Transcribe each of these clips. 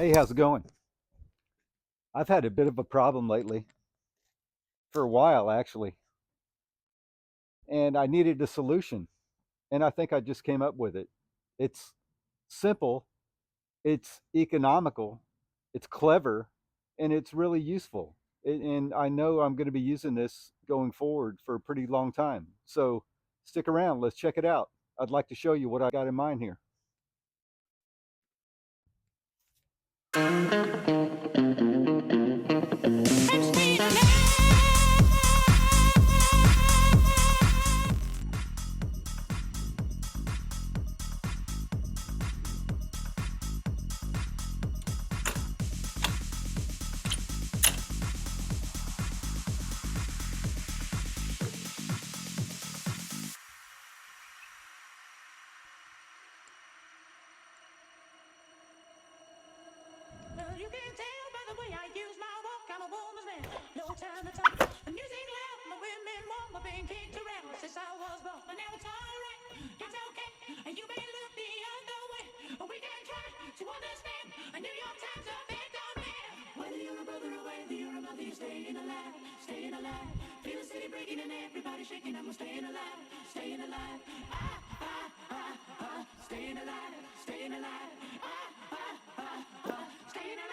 Hey, how's it going? I've had a bit of a problem lately, for a while actually, and I needed a solution, and I think I just came up with it. It's simple, it's economical, it's clever, and it's really useful. And I know I'm going to be using this going forward for a pretty long time. So stick around, let's check it out. I'd like to show you what I got in mind here. Well, you can tell by the way I use my walk, I'm a woman's man. No time to talk. The music loud, my women want, my being kicked around since I was born. But now it's alright, it's okay, and you may look the other way. But we can try to understand. A New York Times effect on man. Whether you're a brother or whether you're a mother, you're staying alive, staying alive. Feel the city breaking and everybody shaking, and we're staying alive, staying alive. Staying alive, staying alive. Staying alive.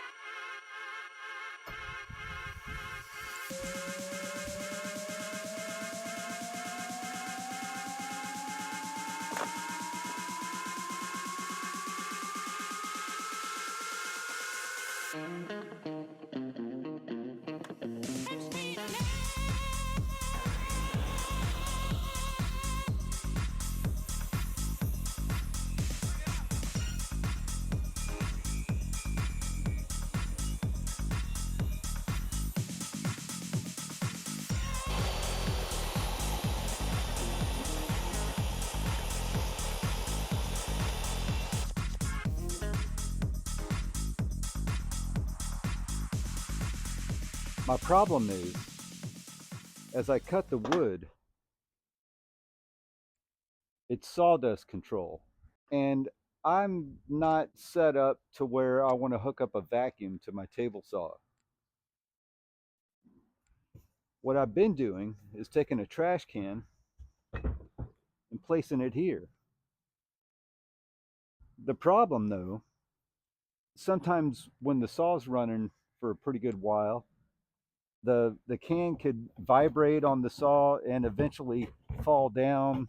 My problem is, as I cut the wood, it's sawdust control. And I'm not set up to where I want to hook up a vacuum to my table saw. What I've been doing is taking a trash can and placing it here. The problem, though, sometimes when the saw's running for a pretty good while, the can could vibrate on the saw and eventually fall down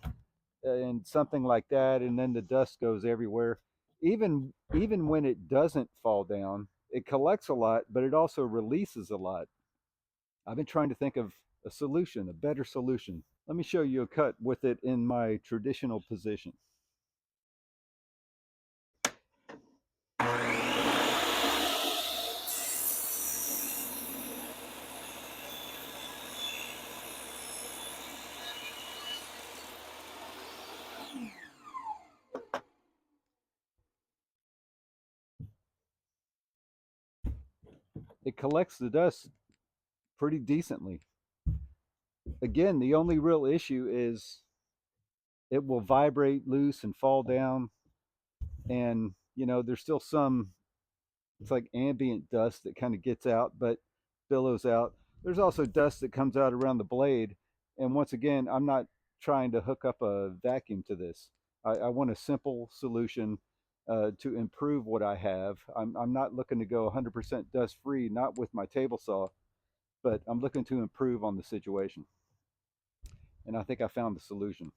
and something like that, and then the dust goes everywhere. Even when it doesn't fall down, it collects a lot, but it also releases a lot. I've been trying to think of a solution, a better solution. Let me show you a cut with it in my traditional position. It collects the dust pretty decently. Again, the only real issue is it will vibrate loose and fall down. And, there's still some, it's like ambient dust that kind of gets out, but billows out. There's also dust that comes out around the blade. And once again, I'm not trying to hook up a vacuum to this. I want a simple solution to improve what I have. I'm not looking to go 100% dust free, not with my table saw, but I'm looking to improve on the situation. And I think I found the solution.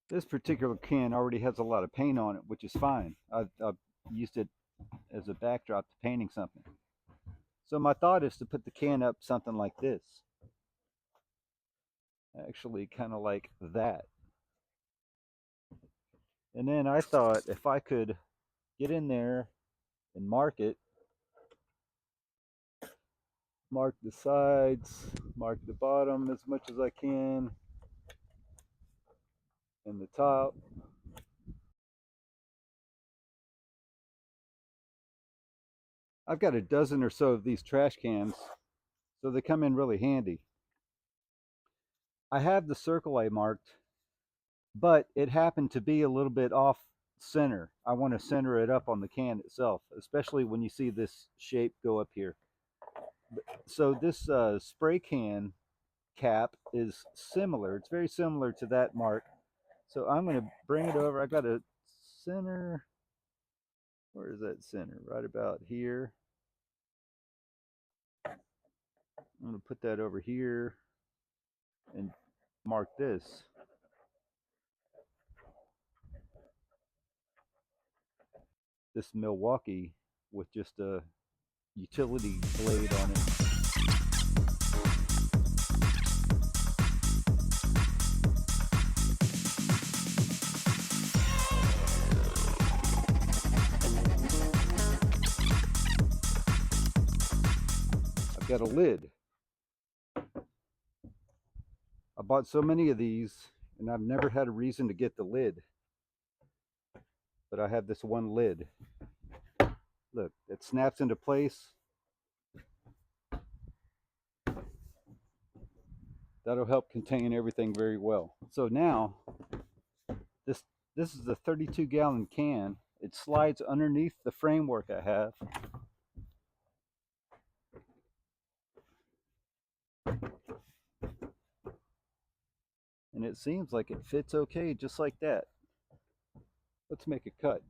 This particular can already has a lot of paint on it, which is fine. I've used it as a backdrop to painting something. So my thought is to put the can up something like this. Actually, kind of like that. And then I thought if I could get in there and mark it, mark the sides, mark the bottom as much as I can, and the top. I've got a dozen or so of these trash cans, so they come in really handy. I have the circle I marked, but it happened to be a little bit off center. I want to center it up on the can itself, especially when you see this shape go up here. So this spray can cap is similar. It's very similar to that mark. So I'm going to bring it over. I got a center. Where is that center? Right about here. I'm going to put that over here and mark this. This Milwaukee with just a utility blade on it. I've got a lid. I bought so many of these and I've never had a reason to get the lid. But I have this one lid. Look, it snaps into place. That'll help contain everything very well. So now, this is a 32-gallon can. It slides underneath the framework I have. And it seems like it fits okay, just like that. Let's make a cut.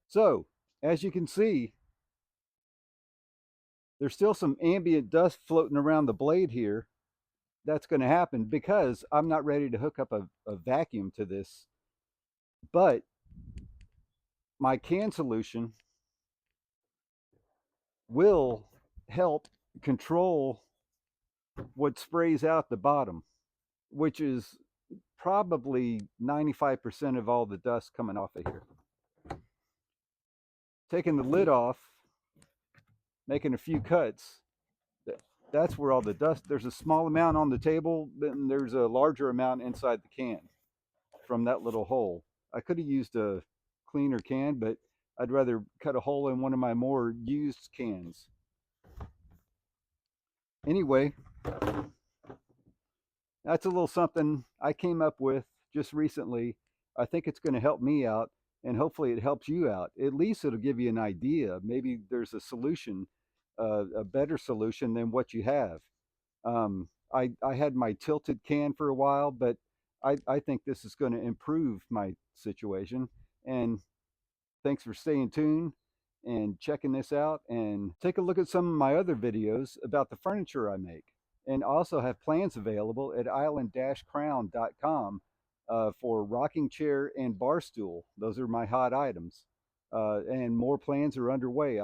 So, as you can see, there's still some ambient dust floating around the blade here. That's going to happen because I'm not ready to hook up a vacuum to this. But my can solution will help control what sprays out the bottom, which is probably 95% of all the dust coming off of here. Taking the lid off, making a few cuts, that's where all the dust, there's a small amount on the table, then there's a larger amount inside the can from that little hole. I could have used a cleaner can, but I'd rather cut a hole in one of my more used cans. Anyway, that's a little something I came up with just recently. I think it's going to help me out, and hopefully it helps you out. At least it'll give you an idea. Maybe there's a solution, a better solution than what you have. I had my tilted can for a while, but I think this is going to improve my situation. And thanks for staying tuned and checking this out. And take a look at some of my other videos about the furniture I make. And also have plans available at island-crown.com for rocking chair and bar stool. Those are my hot items. And more plans are underway.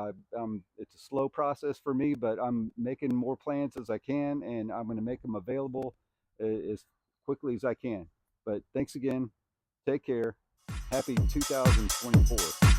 It's a slow process for me, but I'm making more plans as I can, and I'm going to make them available as quickly as I can. But thanks again. Take care. Happy 2024.